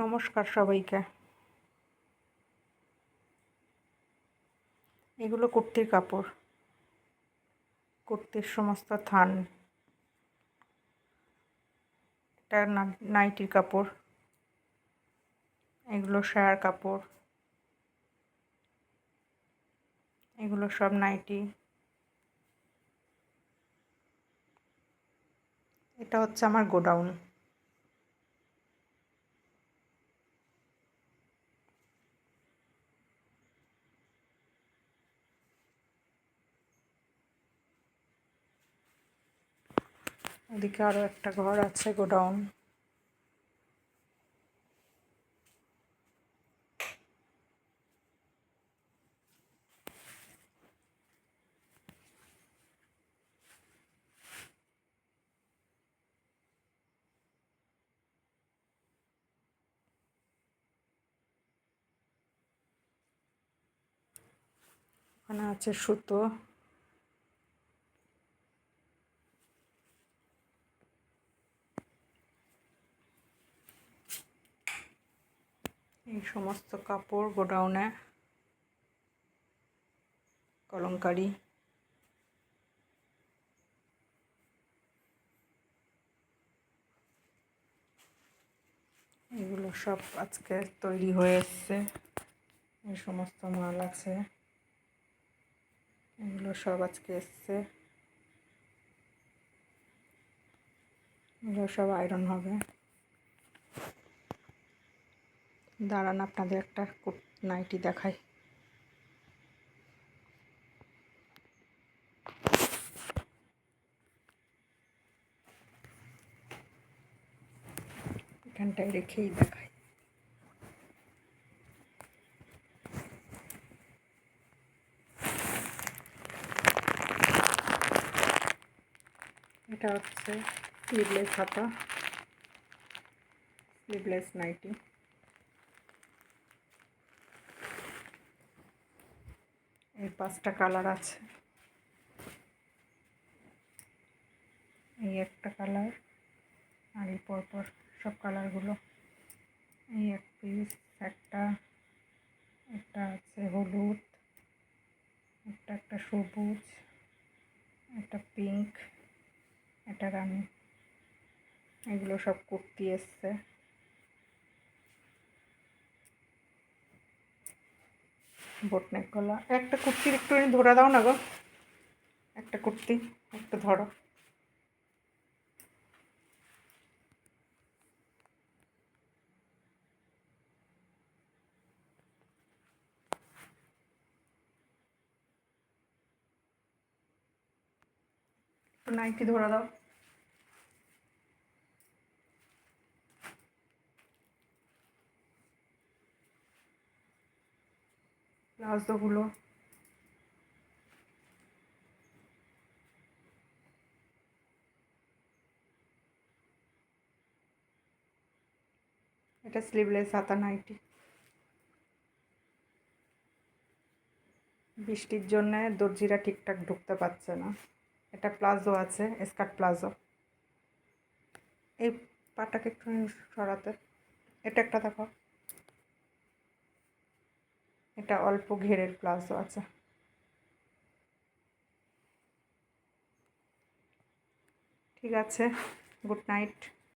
নমস্কার সবাইকে। এগুলো কুর্তির কাপড়, কুর্তির সমস্ত থান। এটা নাইটির কাপড়, এগুলো শায়ার কাপড়, এগুলো সব নাইটি। এটা হচ্ছে আমার গোডাউন। ওদিকে আরও একটা ঘর আছে, গোডাউন। ওখানে আছে সুতো। এই সমস্ত কাপড় গোডাউনে, কলমকারি। এগুলো সব আজকে তৈরি হয়ে এসছে। এই সমস্ত মাল আছে, এগুলো সব আজকে এসছে। এগুলো সব আয়রন হবে। দাঁড়ান, আপনাদের একটা নাইটি দেখাই। এখানটায় রেখেই দেখাই। এটা হচ্ছে স্লিভলেস হাতা, স্লিভলেস নাইটি। এর 5টা কালার আছে। এই একটা কালার, আর এই পরপর সব কালারগুলো। এই এক পিস, একটা আছে হলুদ, একটা সবুজ, একটা পিঙ্ক, একটা রানী। এগুলো সব কুর্তি এসছে। বোটনেক গলা। একটা কুর্তির একটু ধরে দাও না গো, একটা কুর্তি একটু ধরো। একটু নাইটি ধরে দাও। প্লাজোগুলো, এটা স্লিভলেস হাতা নাইটি। বৃষ্টির জন্য দর্জিরা ঠিকঠাক ঢুকতে পারছে না। এটা প্লাজো আছে, স্কার্ট প্লাজো। এই পাটাকে একটু সরাতে। এটা একটা দেখো, এটা অল্প ঘেরের প্লাজো আছে। ঠিক আছে, গুড নাইট।